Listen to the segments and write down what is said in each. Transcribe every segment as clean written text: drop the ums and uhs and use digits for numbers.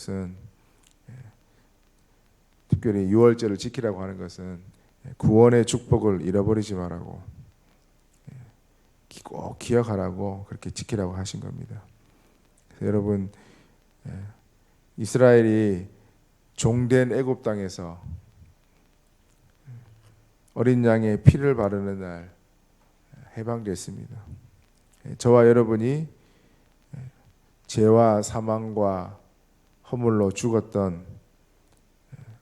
것은, 특별히 유월절을 지키라고 하는 것은 구원의 축복을 잃어버리지 말라고, 꼭 기억하라고 그렇게 지키라고 하신 겁니다. 그래서 여러분, 이스라엘이 종된 애굽 땅에서 어린 양의 피를 바르는 날 해방됐습니다. 저와 여러분이 죄와 사망과 허물로 죽었던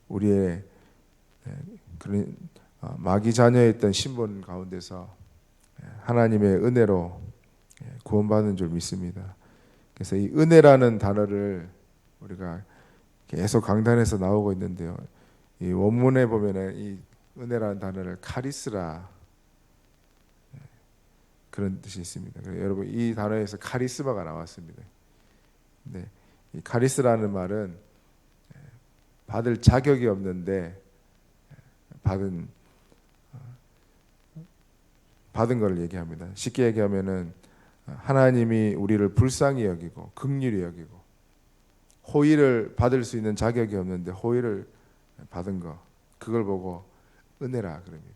우리의 그런 마귀 자녀였던 신분 가운데서 하나님의 은혜로 구원받는 줄 믿습니다. 그래서 이 은혜라는 단어를 우리가 계속 강단에서 나오고 있는데요. 이 원문에 보면은 이 은혜라는 단어를 카리스라, 그런 뜻이 있습니다. 여러분, 이 단어에서 카리스마가 나왔습니다. 네, 이 카리스라는 말은 받을 자격이 없는데 받은 걸 얘기합니다. 쉽게 얘기하면은 하나님이 우리를 불쌍히 여기고 긍휼히 여기고 호의를 받을 수 있는 자격이 없는데 호의를 받은 거, 그걸 보고 은혜라 그럽니다.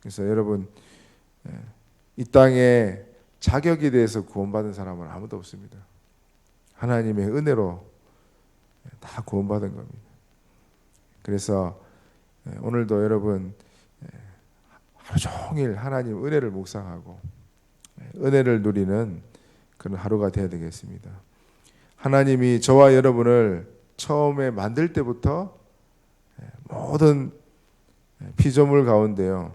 그래서 여러분, 이 땅에 자격에 대해서 구원받은 사람은 아무도 없습니다. 하나님의 은혜로 다 구원받은 겁니다. 그래서 오늘도 여러분 하루 종일 하나님 은혜를 묵상하고 은혜를 누리는 그런 하루가 되어야 되겠습니다. 하나님이 저와 여러분을 처음에 만들 때부터 모든 피조물 가운데요,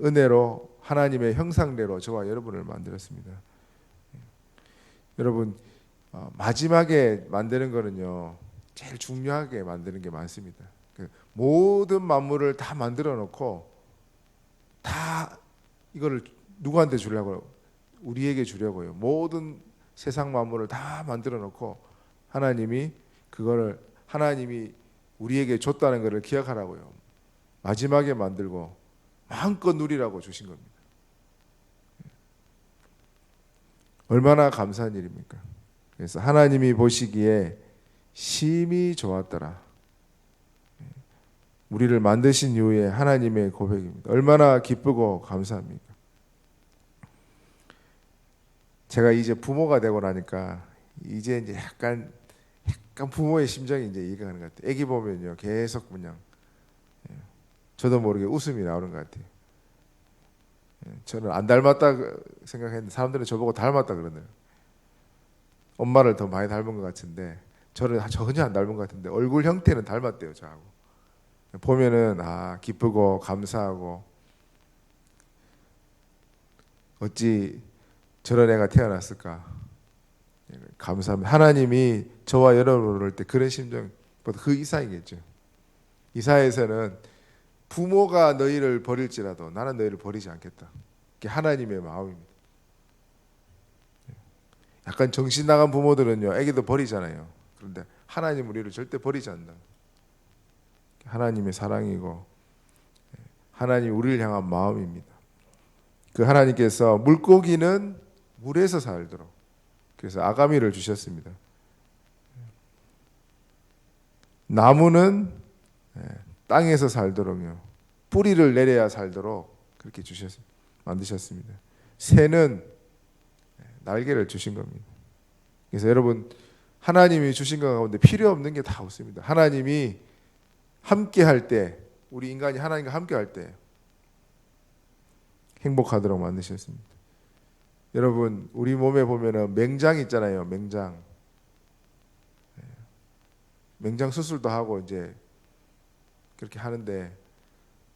은혜로 하나님의 형상대로 저와 여러분을 만들었습니다. 여러분, 마지막에 만드는 거는요, 제일 중요하게 만드는 게 많습니다. 모든 만물을 다 만들어 놓고 다 이거를 누구한테 주려고, 우리에게 주려고요. 모든 세상 만물을 다 만들어 놓고 하나님이 그거를, 하나님이 우리에게 줬다는 것을 기억하라고요. 마지막에 만들고 마음껏 누리라고 주신 겁니다. 얼마나 감사한 일입니까? 그래서 하나님이 보시기에 심히 좋았더라. 우리를 만드신 이후에 하나님의 고백입니다. 얼마나 기쁘고 감사합니까? 제가 이제 부모가 되고 나니까 이제 약간 부모의 심정이 이제 이해가 가는 것 같아요. 애기 보면요, 계속 그냥 저도 모르게 웃음이 나오는 것 같아요. 저는 안 닮았다 생각했는데 사람들은 저보고 닮았다 그러네요. 엄마를 더 많이 닮은 것 같은데 저는 전혀 안 닮은 것 같은데 얼굴 형태는 닮았대요, 저하고. 보면은 기쁘고 감사하고, 어찌 저런 애가 태어났을까 감사합니다. 하나님이 저와 여러분을 볼 때 그런 심정보다 그 이상이겠죠. 이사야에서는 부모가 너희를 버릴지라도 나는 너희를 버리지 않겠다. 그게 하나님의 마음입니다. 약간 정신 나간 부모들은요, 애기도 버리잖아요. 그런데 하나님 우리를 절대 버리지 않는다. 하나님의 사랑이고 하나님 우리를 향한 마음입니다. 그 하나님께서 물고기는 물에서 살도록, 그래서 아가미를 주셨습니다. 나무는 땅에서 살도록요, 뿌리를 내려야 살도록 그렇게 만드셨습니다. 새는 날개를 주신 겁니다. 그래서 여러분, 하나님이 주신 것 가운데 필요 없는 게 다 없습니다. 하나님이 함께 할 때, 우리 인간이 하나님과 함께 할 때 행복하도록 만드셨습니다. 여러분, 우리 몸에 보면은 맹장 있잖아요. 맹장 수술도 하고 이제 그렇게 하는데,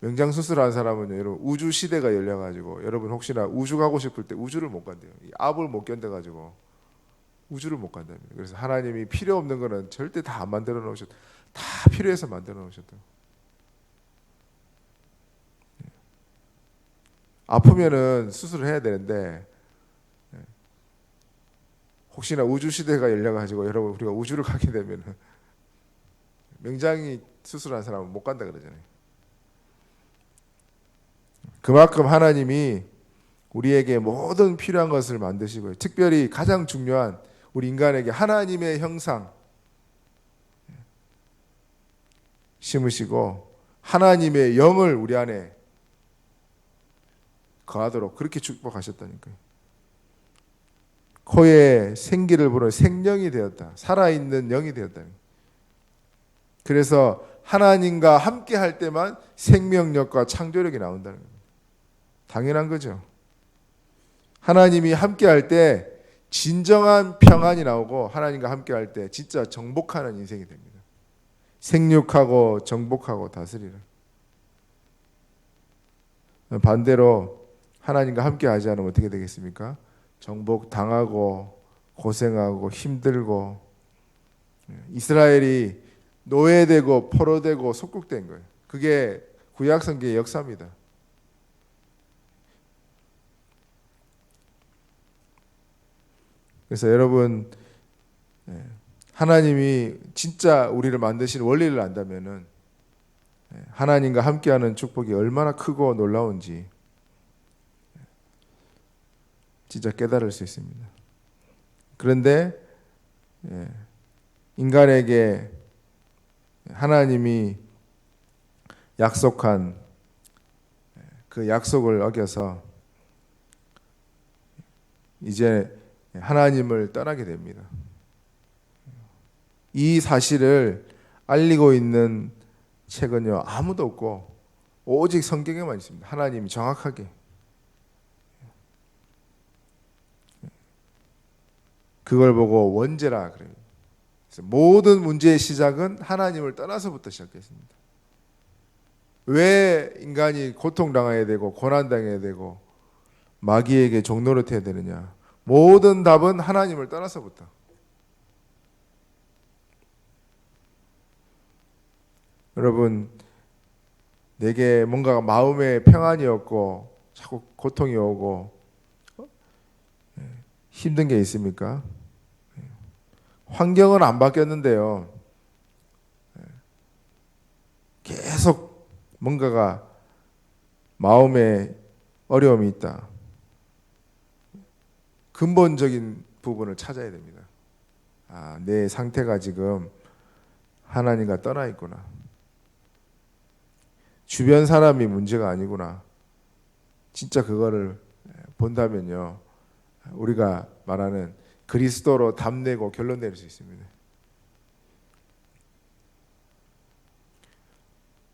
맹장 수술한 사람은요, 여러분, 우주 시대가 열려가지고 여러분 혹시나 우주 가고 싶을 때 우주를 못 간대요. 이 압을 못 견뎌가지고 우주를 못 간답니다. 그래서 하나님이 필요 없는 거는 절대 다 안 만들어 놓으셨다. 다 필요해서 만들어 놓으셨다. 아프면은 수술을 해야 되는데 혹시나 우주 시대가 열려가지고 여러분 우리가 우주를 가게 되면은 맹장이 수술한 사람은 못 간다 그러잖아요. 그만큼 하나님이 우리에게 모든 필요한 것을 만드시고요, 특별히 가장 중요한 우리 인간에게 하나님의 형상, 심으시고 하나님의 영을 우리 안에 거하도록 그렇게 축복하셨다니까요. 코에 생기를 불어 생명이 되었다. 살아있는 영이 되었다. 그래서 하나님과 함께 할 때만 생명력과 창조력이 나온다는 겁니다. 당연한 거죠. 하나님이 함께 할 때 진정한 평안이 나오고 하나님과 함께 할 때 진짜 정복하는 인생이 됩니다. 생육하고 정복하고 다스리는. 반대로 하나님과 함께 하지 않으면 어떻게 되겠습니까? 정복 당하고 고생하고 힘들고 이스라엘이 노예되고 포로되고 속국된 거예요. 그게 구약 성경의 역사입니다. 그래서 여러분 하나님이 진짜 우리를 만드신 원리를 안다면은 하나님과 함께하는 축복이 얼마나 크고 놀라운지 진짜 깨달을 수 있습니다. 그런데 인간에게 하나님이 약속한 그 약속을 어겨서 이제 하나님을 떠나게 됩니다. 이 사실을 알리고 있는 책은요 아무도 없고 오직 성경에만 있습니다. 하나님이 정확하게 그걸 보고 원죄라 그래요. 그래서 모든 문제의 시작은 하나님을 떠나서부터 시작했습니다. 왜 인간이 고통당해야 되고 고난당해야 되고 마귀에게 종노릇해야 되느냐? 모든 답은 하나님을 떠나서부터. 여러분, 내게 뭔가 마음에 평안이 없고 자꾸 고통이 오고 힘든 게 있습니까? 환경은 안 바뀌었는데요. 계속 뭔가가 마음에 어려움이 있다. 근본적인 부분을 찾아야 됩니다. 아, 내 상태가 지금 하나님과 떠나 있구나. 주변 사람이 문제가 아니구나. 진짜 그거를 본다면요. 우리가 말하는 그리스도로 답내고 결론 내릴 수 있습니다.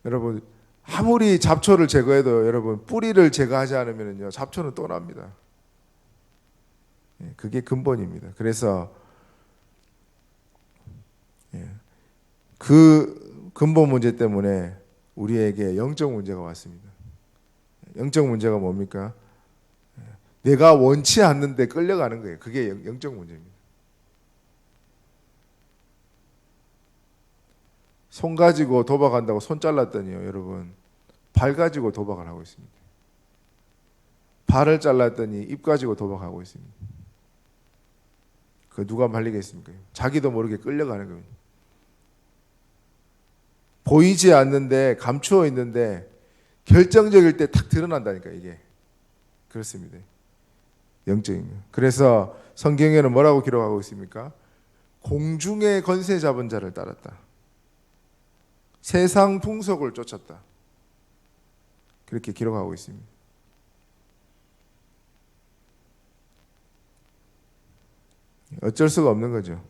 여러분, 아무리 잡초를 제거해도 여러분 뿌리를 제거하지 않으면요 잡초는 또 납니다. 그게 근본입니다. 그래서 그 근본 문제 때문에 우리에게 영적 문제가 왔습니다. 영적 문제가 뭡니까? 내가 원치 않는데 끌려가는 거예요. 그게 영적 문제입니다. 손 가지고 도박한다고 손 잘랐더니요, 여러분 발 가지고 도박을 하고 있습니다. 발을 잘랐더니 입 가지고 도박하고 있습니다. 그 누가 말리겠습니까? 자기도 모르게 끌려가는 겁니다. 보이지 않는데 감추어 있는데 결정적일 때 탁 드러난다니까 이게. 그렇습니다. 영적인 거. 그래서 성경에는 뭐라고 기록하고 있습니까? 공중의 권세 잡은 자를 따랐다. 세상 풍속을 쫓았다. 그렇게 기록하고 있습니다. 어쩔 수가 없는 거죠.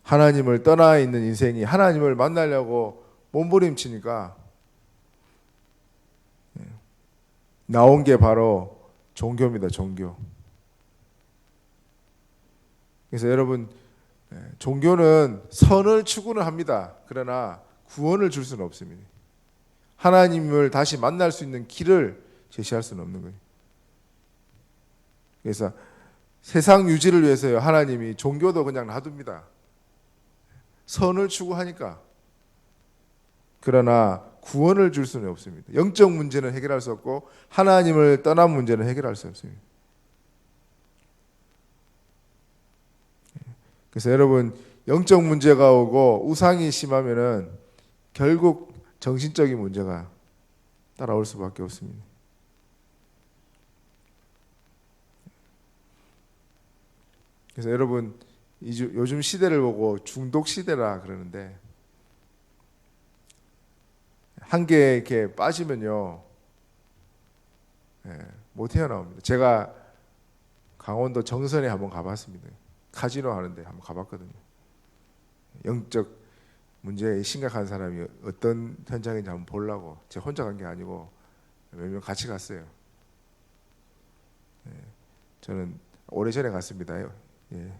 하나님을 떠나 있는 인생이 하나님을 만나려고 몸부림치니까 나온 게 바로 종교입니다. 종교. 그래서 여러분 종교는 선을 추구는 합니다. 그러나 구원을 줄 수는 없습니다. 하나님을 다시 만날 수 있는 길을 제시할 수는 없는 거예요. 그래서 세상 유지를 위해서요 하나님이 종교도 그냥 놔둡니다. 선을 추구하니까. 그러나 구원을 줄 수는 없습니다. 영적 문제는 해결할 수 없고 하나님을 떠난 문제는 해결할 수 없습니다. 그래서 여러분 영적 문제가 오고 우상이 심하면은 결국 정신적인 문제가 따라올 수밖에 없습니다. 그래서 여러분 요즘 시대를 보고 중독 시대라 그러는데 한 개 이렇게 빠지면요, 못 헤어나옵니다. 제가 강원도 정선에 한번 가봤습니다. 카지노 하는데 한번 가봤거든요. 영적 문제에 심각한 사람이 어떤 현장인지 한번 보려고. 제가 혼자 간 게 아니고 몇 명 같이 갔어요. 저는 오래전에 갔습니다. 예.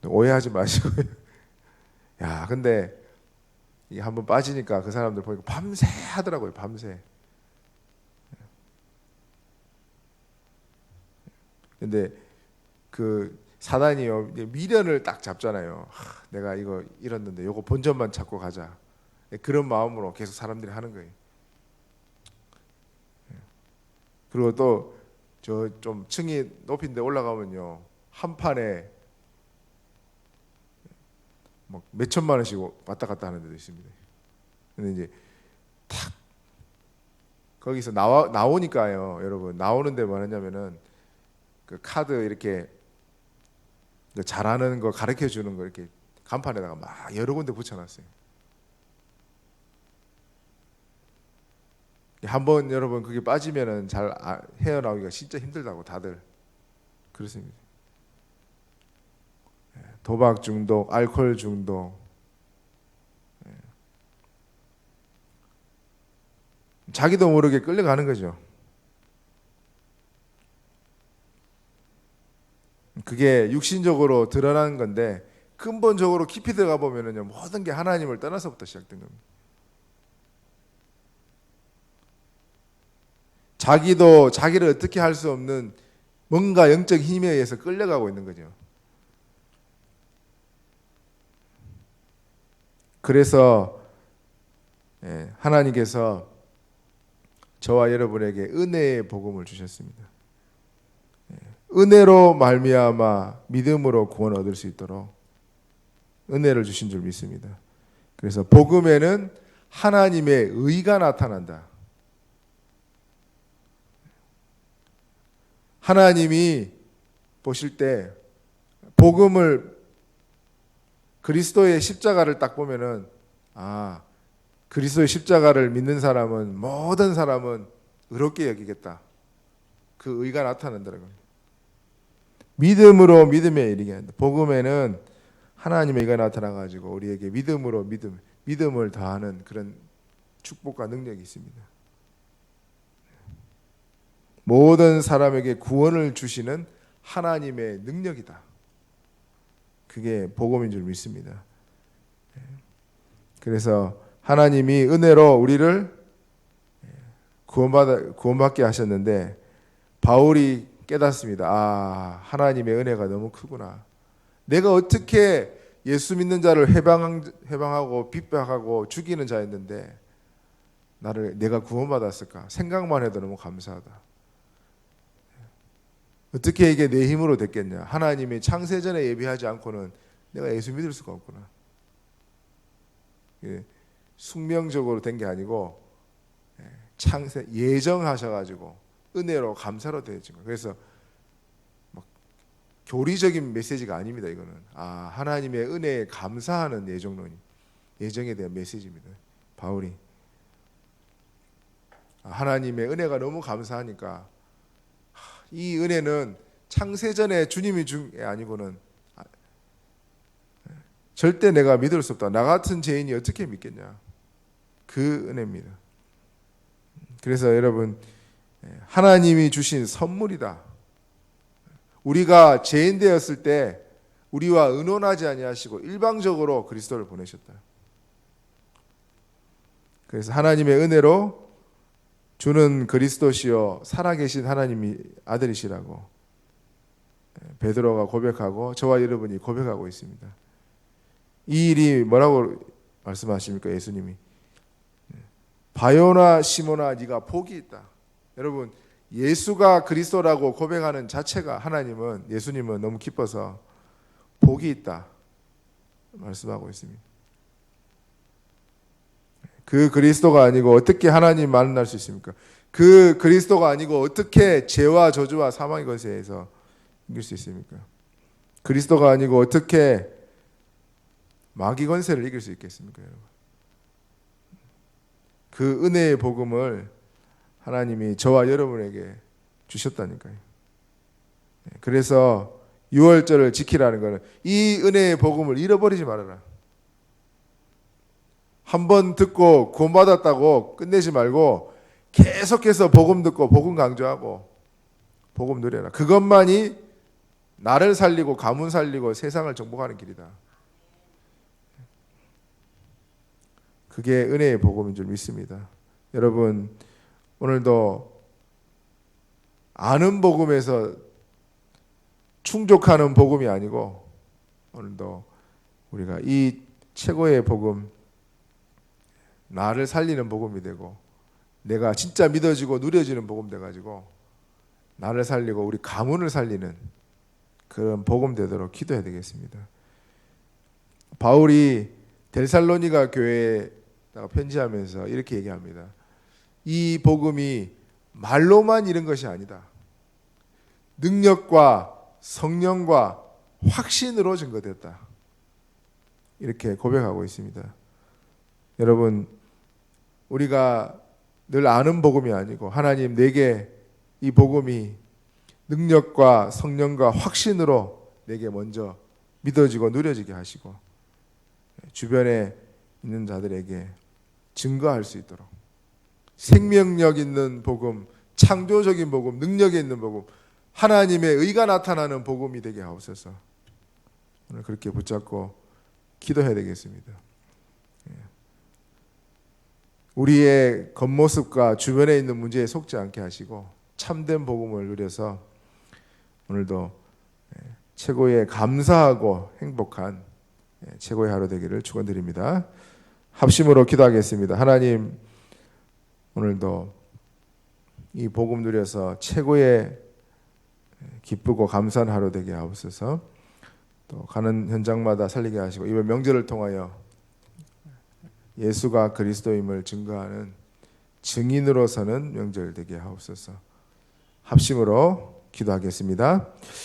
오해하지 마시고요. 야, 근데 이게 한번 빠지니까 그 사람들 보니까 밤새 하더라고요. 밤새. 근데 그 사단이요, 미련을 딱 잡잖아요. 내가 이거 잃었는데 요거 본전만 찾고 가자. 그런 마음으로 계속 사람들이 하는 거예요. 그리고 또 저 좀 층이 높은데 올라가면요, 한 판에 막 몇천만 원씩 왔다 갔다 하는 데도 있습니다. 근데 이제 탁 거기서 나오니까요, 여러분, 나오는데 뭐 하냐면은 그 카드 이렇게 잘하는 거 가르쳐 주는 거 이렇게 간판에다가 막 여러 군데 붙여놨어요. 한번 여러분 그게 빠지면은 잘 헤어나오기가 진짜 힘들다고 다들 그렇습니다. 도박 중독, 알코올 중독, 자기도 모르게 끌려가는 거죠. 그게 육신적으로 드러나는 건데 근본적으로 깊이 들어가 보면은요, 모든 게 하나님을 떠나서부터 시작된 겁니다. 자기도 자기를 어떻게 할 수 없는 뭔가 영적 힘에 의해서 끌려가고 있는 거죠. 그래서 하나님께서 저와 여러분에게 은혜의 복음을 주셨습니다. 은혜로 말미암아 믿음으로 구원 얻을 수 있도록 은혜를 주신 줄 믿습니다. 그래서 복음에는 하나님의 의가 나타난다. 하나님이 보실 때 복음을, 그리스도의 십자가를 딱 보면은, 그리스도의 십자가를 믿는 사람은, 모든 사람은 의롭게 여기겠다. 그 의가 나타난다는 겁니다. 믿음으로 믿음에 이르게 한다. 복음에는 하나님의 의가 나타나가지고 우리에게 믿음으로 믿음을 더하는 그런 축복과 능력이 있습니다. 모든 사람에게 구원을 주시는 하나님의 능력이다. 그게 복음인 줄 믿습니다. 그래서 하나님이 은혜로 우리를 구원받게 하셨는데 바울이 깨닫습니다. 하나님의 은혜가 너무 크구나. 내가 어떻게 예수 믿는 자를 해방하고 핍박하고 죽이는 자였는데 내가 구원받았을까? 생각만 해도 너무 감사하다. 어떻게 이게 내 힘으로 됐겠냐? 하나님이 창세전에 예비하지 않고는 내가 예수 믿을 수가 없구나. 숙명적으로 된 게 아니고 예정하셔가지고 은혜로 감사로 되어진 거예요. 그래서 막 교리적인 메시지가 아닙니다. 이거는 하나님의 은혜에 감사하는 예정에 대한 메시지입니다. 바울이 하나님의 은혜가 너무 감사하니까 이 은혜는 창세전에 주님이 준 게 아니고는 절대 내가 믿을 수 없다. 나 같은 죄인이 어떻게 믿겠냐. 그 은혜입니다. 그래서 여러분, 하나님이 주신 선물이다. 우리가 죄인 되었을 때 우리와 의논하지 아니하시고 일방적으로 그리스도를 보내셨다. 그래서 하나님의 은혜로 주는 그리스도시요 살아계신 하나님이 아들이시라고 베드로가 고백하고 저와 여러분이 고백하고 있습니다. 이 일이 뭐라고 말씀하십니까? 예수님이 바요나 시모나 네가 복이 있다. 여러분, 예수가 그리스도라고 고백하는 자체가 예수님은 너무 기뻐서 복이 있다 말씀하고 있습니다. 그 그리스도가 아니고 어떻게 하나님 만날 수 있습니까? 그 그리스도가 아니고 어떻게 죄와 저주와 사망의 권세에서 이길 수 있습니까? 그리스도가 아니고 어떻게 마귀 권세를 이길 수 있겠습니까, 여러분? 그 은혜의 복음을 하나님이 저와 여러분에게 주셨다니까요. 그래서 유월절을 지키라는 것은 이 은혜의 복음을 잃어버리지 말아라. 한번 듣고 구원받았다고 끝내지 말고 계속해서 복음 듣고 복음 강조하고 복음 누려라. 그것만이 나를 살리고 가문 살리고 세상을 정복하는 길이다. 그게 은혜의 복음인 줄 믿습니다. 여러분, 오늘도 아는 복음에서 충족하는 복음이 아니고 오늘도 우리가 이 최고의 복음, 나를 살리는 복음이 되고 내가 진짜 믿어지고 누려지는 복음 돼가지고 나를 살리고 우리 가문을 살리는 그런 복음 되도록 기도해야 되겠습니다. 바울이 데살로니가 교회에다가 편지하면서 이렇게 얘기합니다. 이 복음이 말로만 이런 것이 아니다. 능력과 성령과 확신으로 증거됐다. 이렇게 고백하고 있습니다. 여러분, 우리가 늘 아는 복음이 아니고 하나님 내게 이 복음이 능력과 성령과 확신으로 내게 먼저 믿어지고 누려지게 하시고 주변에 있는 자들에게 증거할 수 있도록 생명력 있는 복음, 창조적인 복음, 능력이 있는 복음, 하나님의 의가 나타나는 복음이 되게 하옵소서. 오늘 그렇게 붙잡고 기도해야 되겠습니다. 우리의 겉모습과 주변에 있는 문제에 속지 않게 하시고 참된 복음을 누려서 오늘도 최고의 감사하고 행복한 최고의 하루 되기를 축원드립니다. 합심으로 기도하겠습니다. 하나님, 오늘도 이 복음 누려서 최고의 기쁘고 감사한 하루 되게 하옵소서. 또 가는 현장마다 살리게 하시고 이번 명절을 통하여 예수가 그리스도임을 증거하는 증인으로서는 명절 되게 하옵소서. 합심으로 기도하겠습니다.